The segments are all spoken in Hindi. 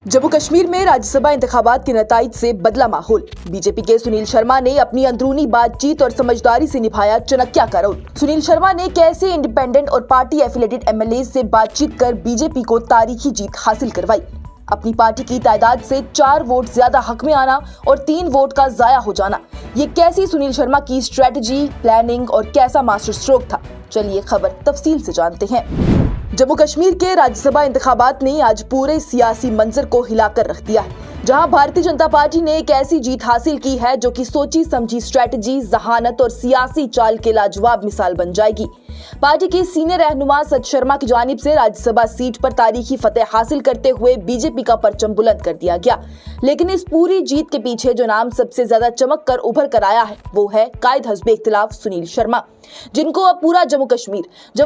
जम्मू कश्मीर में राज्यसभा इंतखाबात के नताइज से बदला माहौल। बीजेपी के सुनील शर्मा ने अपनी अंदरूनी बातचीत और समझदारी से निभाया चनक्या का रोल। सुनील शर्मा ने कैसे इंडिपेंडेंट और पार्टी एफिलेटेड एमएलए से बातचीत कर बीजेपी को तारीखी जीत हासिल करवाई। अपनी पार्टी की तादाद से 4 वोट ज्यादा हक में आना और 3 वोट का जाया हो जाना, ये कैसी सुनील शर्मा की स्ट्रेटजी, प्लानिंग और कैसा मास्टर स्ट्रोक था। चलिए खबर तफसील से जानते हैं। जम्मू कश्मीर के राज्यसभा इंतखाबात ने आज पूरे सियासी मंजर को हिलाकर रख दिया है, जहां भारतीय जनता पार्टी ने एक ऐसी जीत हासिल की है जो कि सोची समझी स्ट्रेटजी, जहानत और सियासी चाल के लाजवाब मिसाल बन जाएगी। पार्टी के सीनियर रहनुमा सच शर्मा की जानिब से राज्यसभा सीट पर तारीखी फतेह हासिल करते हुए बीजेपी का परचम बुलंद कर दिया गया। लेकिन इस पूरी जीत के पीछे जो नाम सबसे ज्यादा चमक कर उभर कर आया है वो है कायद हस्बे इख्तिलाफ सुनील शर्मा, जिनको अब पूरा जम्मू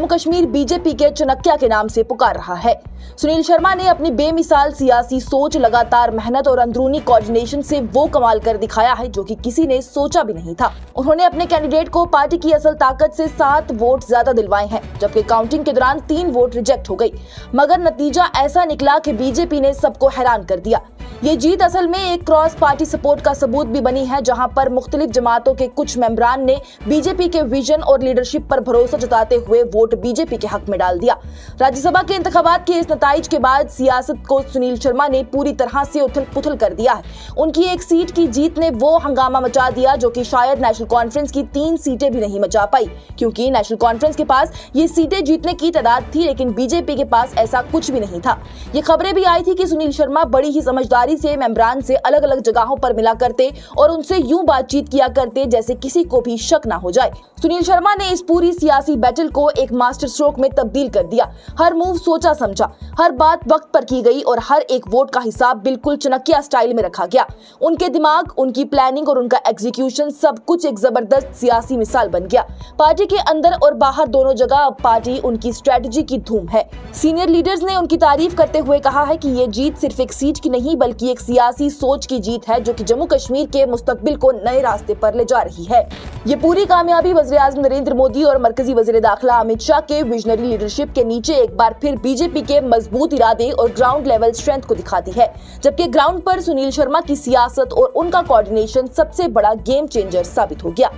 कश्मीर बीजेपी के चनक्या के नाम से पुकार रहा है। सुनील शर्मा ने अपनी बेमिसाल सियासी सोच, लगातार मेहनत और अंदरूनी कोऑर्डिनेशन से वो कमाल कर दिखाया है जो कि किसी ने सोचा भी नहीं था। उन्होंने अपने कैंडिडेट को पार्टी की असल ताकत से 7 वोट ज्यादा दिलवाए हैं, जबकि काउंटिंग के दौरान 3 वोट रिजेक्ट हो गई। मगर नतीजा ऐसा निकला कि बीजेपी ने सबको हैरान कर दिया। ये जीत असल में एक क्रॉस पार्टी सपोर्ट का सबूत भी बनी है, जहां पर मुख्तलिफ जमातों के कुछ मेंबरान ने बीजेपी के विजन और लीडरशिप पर भरोसा जताते हुए वोट बीजेपी के हक में डाल दिया। राज्यसभा के इंतखाबात के इस नताइज के बाद सियासत को सुनील शर्मा ने पूरी तरह से उथल पुथल कर दिया है। उनकी एक सीट की जीत ने वो हंगामा मचा दिया जो कि शायद नेशनल कॉन्फ्रेंस की 3 सीटें भी नहीं मचा पाई, क्योंकि नेशनल कॉन्फ्रेंस के पास ये सीटें जीतने की तादाद थी, लेकिन बीजेपी के पास ऐसा कुछ भी नहीं था। ये खबरें भी आई थी कि सुनील शर्मा बड़ी ही समझदारी से मेंबरान से अलग अलग जगहों पर मिला करते और उनसे यूं बातचीत किया करते जैसे किसी को भी शक ना हो जाए। सुनील शर्मा ने इस पूरी सियासी बैटल को एक मास्टर स्ट्रोक में तब्दील कर दिया। हर मूव सोचा समझा, हर बात वक्त पर की गई और हर एक वोट का हिसाब बिल्कुल चनक्या स्टाइल में रखा गया। उनके दिमाग, उनकी प्लानिंग और उनका एग्जीक्यूशन सब कुछ एक जबरदस्त सियासी मिसाल बन गया। पार्टी के अंदर और बाहर दोनों जगह अब पार्टी उनकी स्ट्रेटजी की धूम है। सीनियर लीडर्स ने उनकी तारीफ करते हुए कहा है कि ये जीत सिर्फ एक सीट की नहीं बल्कि एक सियासी सोच की जीत है जो कि जम्मू कश्मीर के मुस्तकबिल को नए रास्ते पर ले जा रही है। ये पूरी कामयाबी वज़ीर-ए-आज़म नरेंद्र मोदी और मरकजी वज़ीर दाखिला अमित शाह के विजनरी लीडरशिप के नीचे एक बार फिर बीजेपी के मजबूत इरादे और ग्राउंड लेवल स्ट्रेंथ को दिखाती है, जबकि ग्राउंड पर सुनील शर्मा की सियासत और उनका कोऑर्डिनेशन सबसे बड़ा गेम चेंजर साबित हो गया।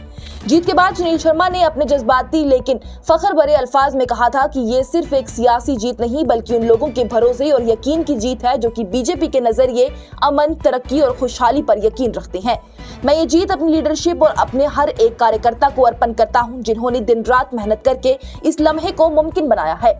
जीत के बाद सुनील शर्मा ने अपने जज्बाती लेकिन फख्र भरे अल्फाज में कहा था कि ये सिर्फ एक सियासी जीत नहीं बल्कि उन लोगों के भरोसे और यकीन की जीत है जो कि बीजेपी के नजरिए अमन, तरक्की और खुशहाली पर यकीन रखते हैं। मैं ये जीत अपनी लीडरशिप और अपने हर एक कार्यकर्ता को अर्पण करता हूं जिन्होंने दिन रात मेहनत करके इस लम्हे को मुमकिन बनाया है।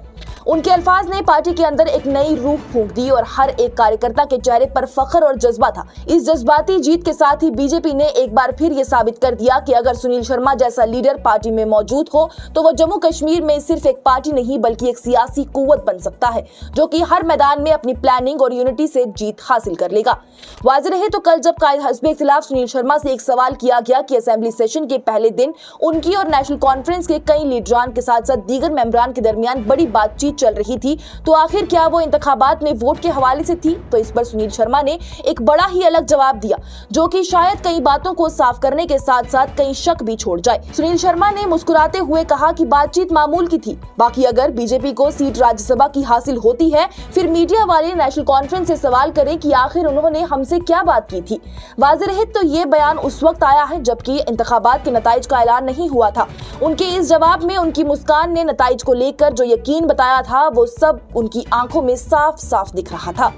उनके अल्फाज ने पार्टी के अंदर एक नई रूह फूंक दी और हर एक कार्यकर्ता के चेहरे पर फख्र और जज्बा था। इस जज्बाती जीत के साथ ही बीजेपी ने एक बार फिर ये साबित कर दिया कि अगर सुनील शर्मा जैसा लीडर पार्टी में मौजूद हो तो वो जम्मू कश्मीर में सिर्फ एक पार्टी नहीं बल्कि एक सियासी कुव्वत बन सकता है जो कि हर मैदान में अपनी प्लानिंग और यूनिटी से जीत हासिल कर लेगा। वाज़ेह रहे तो कल जब कायद हस्बे इख्तिलाफ सुनील शर्मा से एक सवाल किया गया कि असेंबली सेशन के पहले दिन उनकी और नेशनल कॉन्फ्रेंस के कई लीडरान के साथ साथ दीगर मेंबरान के दरमियान बड़ी बातचीत चल रही थी, तो आखिर क्या वो इंतखाबात में वोट के हवाले से थी? तो इस पर सुनील शर्मा ने एक बड़ा ही अलग जवाब दिया जो कि शायद कई बातों को साफ करने के साथ साथ कई शक भी छोड़ जाए। सुनील शर्मा ने मुस्कुराते हुए कहा कि बातचीत मामूल की थी, बाकी अगर बीजेपी को सीट राज्यसभा की हासिल होती है फिर मीडिया वाले नेशनल कॉन्फ्रेंस से सवाल करें कि आखिर उन्होंने हमसे क्या बात की थी। वाज़ेह रहे तो ये बयान उस वक्त आया है जबकि इंतखाबात के नताइज का ऐलान नहीं हुआ था। उनके इस जवाब में उनकी मुस्कान ने नताइज को लेकर जो यकीन बताया था वो सब उनकी आंखों में साफ साफ दिख रहा था।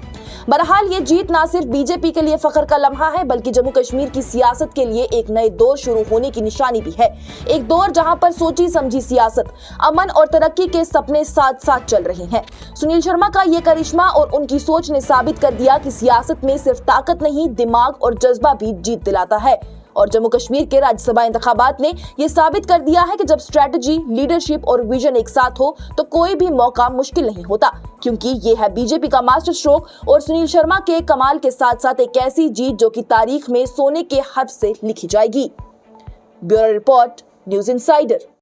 बहरहाल ये जीत ना सिर्फ बीजेपी के लिए फख्र का लम्हा है बल्कि जम्मू कश्मीर की सियासत के लिए एक नए दौर शुरू होने की निशानी भी है। एक दौर जहां पर सोची समझी सियासत, अमन और तरक्की के सपने साथ साथ चल रहे हैं। सुनील शर्मा का ये करिश्मा और उनकी सोच ने साबित कर दिया कि सियासत में सिर्फ ताकत नहीं, दिमाग और जज्बा भी जीत दिलाता है। और जम्मू कश्मीर के राज्यसभा इंतखाबात ने यह साबित कर दिया है कि जब स्ट्रेटजी, लीडरशिप और विजन एक साथ हो तो कोई भी मौका मुश्किल नहीं होता, क्योंकि ये है बीजेपी का मास्टर स्ट्रोक और सुनील शर्मा के कमाल के साथ साथ एक ऐसी जीत जो कि तारीख में सोने के हर्फ से लिखी जाएगी। Bureau report, news insider.